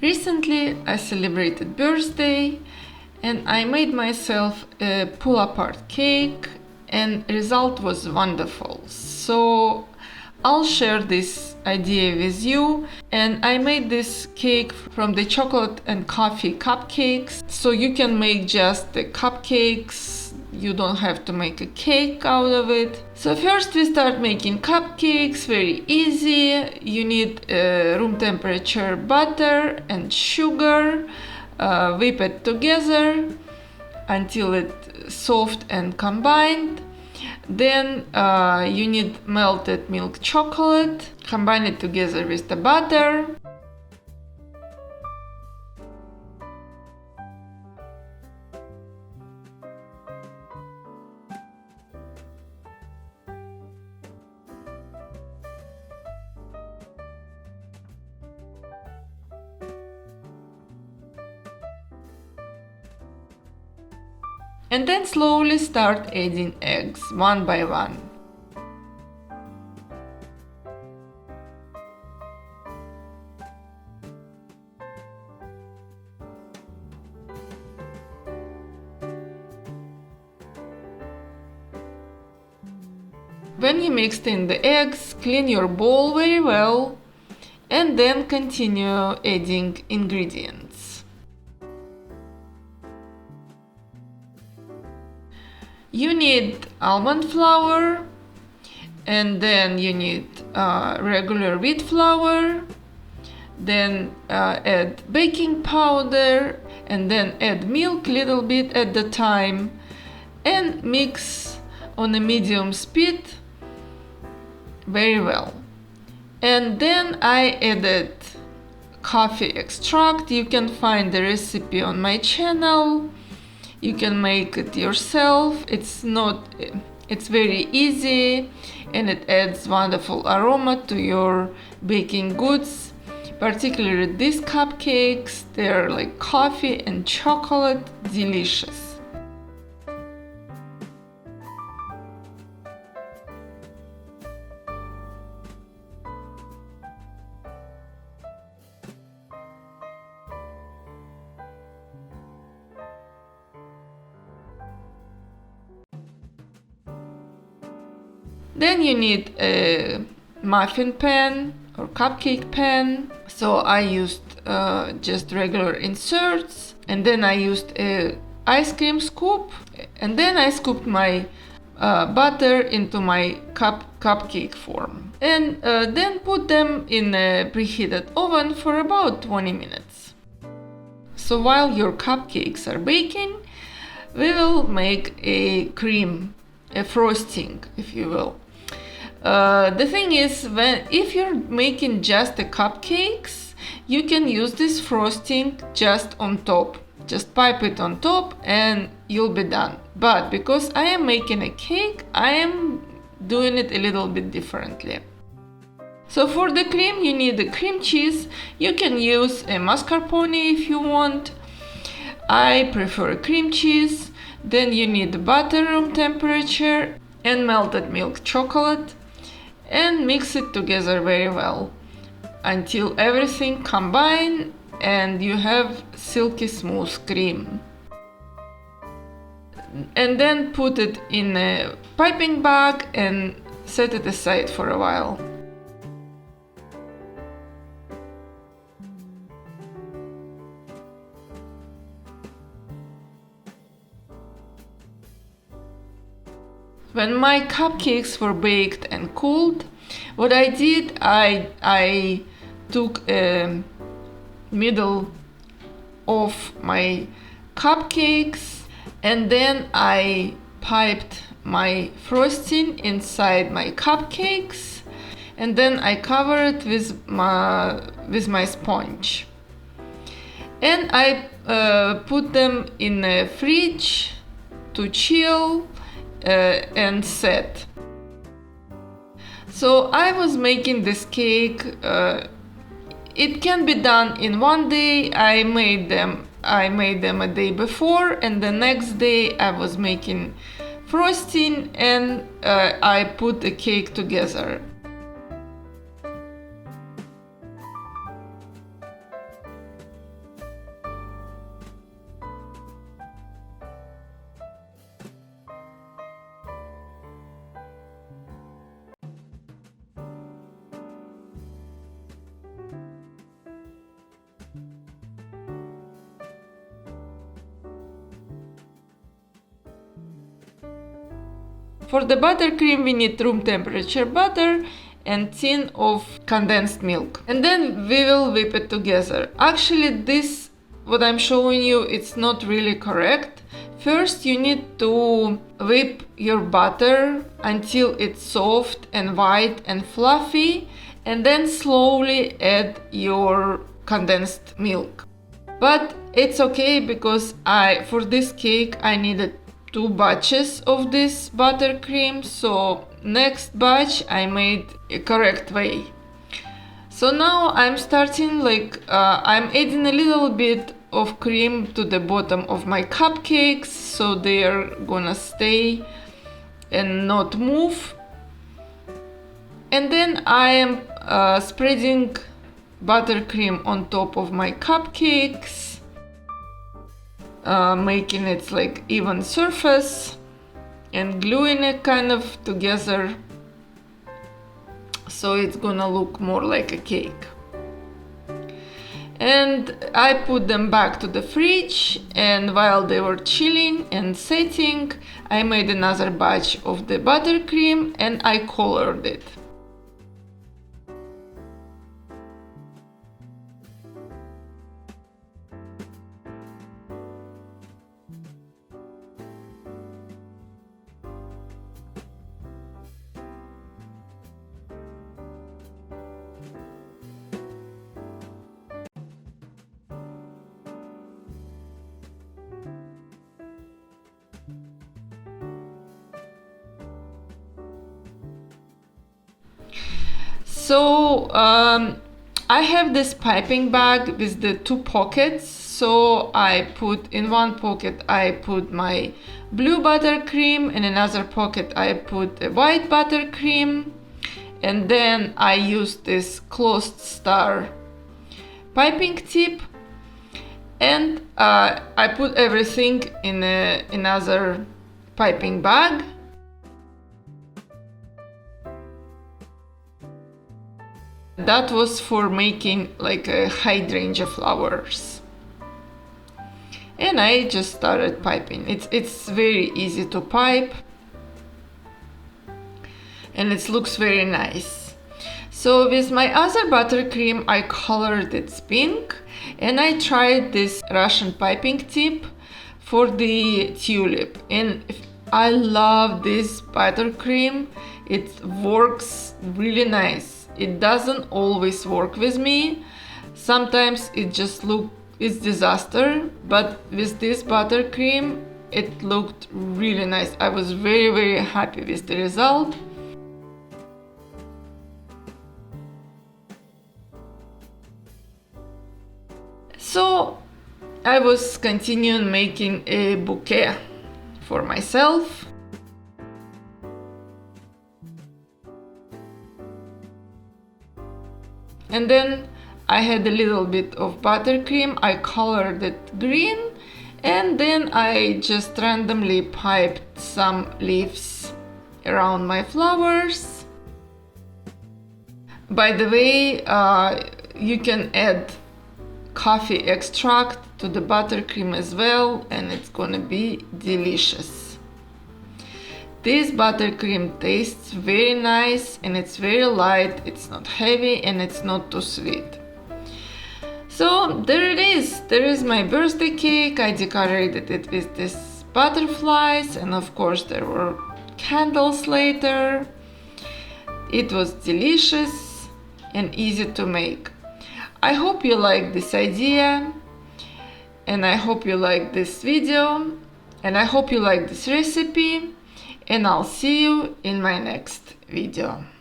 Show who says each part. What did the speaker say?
Speaker 1: Recently I celebrated birthday and I made myself a pull-apart cake and result was wonderful. So I'll share this idea with you, and I made this cake from the chocolate and coffee cupcakes. So you can make just the cupcakes, you don't have to make a cake out of it. So first we start making cupcakes, very easy. You need room temperature butter and sugar, whip it together until it's soft and combined. Then you need melted milk chocolate, combine it together with the butter. And then slowly start adding eggs one by one. When you mixed in the eggs, clean your bowl very well and then continue adding ingredients. You need almond flour, and then you need regular wheat flour, then add baking powder, and then add milk a little bit at the time and mix on a medium speed very well. And then I added coffee extract. You can find the recipe on my channel. You can make it yourself. It's very easy and it adds wonderful aroma to your baking goods. Particularly these cupcakes, they're like coffee and chocolate, delicious. Then you need a muffin pan or cupcake pan. So I used just regular inserts, and then I used a ice cream scoop, and then I scooped my butter into my cupcake form, and then put them in a preheated oven for about 20 minutes. So while your cupcakes are baking, we will make a frosting, if you will. The thing is, if you're making just the cupcakes, you can use this frosting just on top. Just pipe it on top and you'll be done. But because I am making a cake, I am doing it a little bit differently. So for the cream, you need the cream cheese. You can use a mascarpone if you want. I prefer cream cheese. Then you need butter room temperature and melted milk chocolate, and mix it together very well until everything combines and you have silky smooth cream. And then put it in a piping bag and set it aside for a while. When my cupcakes were baked and cooled, what I did, I took a middle of my cupcakes and then I piped my frosting inside my cupcakes, and then I covered it with my sponge. And I put them in a fridge to chill and set. So I was making this cake. It can be done in one day. I made them a day before, and the next day I was making frosting and I put the cake together. For the buttercream, we need room temperature butter and tin of condensed milk. And then we will whip it together. Actually, this, what I'm showing you, it's not really correct. First, you need to whip your butter until it's soft and white and fluffy, and then slowly add your condensed milk. But it's okay because for this cake I needed 2 batches of this buttercream, so next batch I made a correct way. So now I'm starting I'm adding a little bit of cream to the bottom of my cupcakes, so they are gonna stay and not move. And then I am spreading buttercream on top of my cupcakes, making it like even surface and gluing it kind of together, so it's gonna look more like a cake. And I put them back to the fridge, and while they were chilling and setting, I made another batch of the buttercream and I colored it. So I have this piping bag with the 2 pockets. So I put in one pocket I put my blue buttercream, in another pocket I put a white buttercream, and then I used this closed star piping tip, and I put everything in another piping bag. That was for making like a hydrangea flowers. And I just started piping. It's very easy to pipe, and it looks very nice. So with my other buttercream I colored it pink, and I tried this Russian piping tip for the tulip, and I love this buttercream. It works really nice. It doesn't always work with me. Sometimes it's disaster, but with this buttercream it looked really nice. I was very, very happy with the result. So I was continuing making a bouquet for myself. And then I had a little bit of buttercream, I colored it green, and then I just randomly piped some leaves around my flowers. By the way, you can add coffee extract to the buttercream as well, and it's gonna be delicious. This buttercream tastes very nice, and it's very light, it's not heavy, and it's not too sweet. So there it is. There is my birthday cake. I decorated it with these butterflies, and of course there were candles later. It was delicious and easy to make. I hope you like this idea, and I hope you like this video, and I hope you like this recipe. And I'll see you in my next video.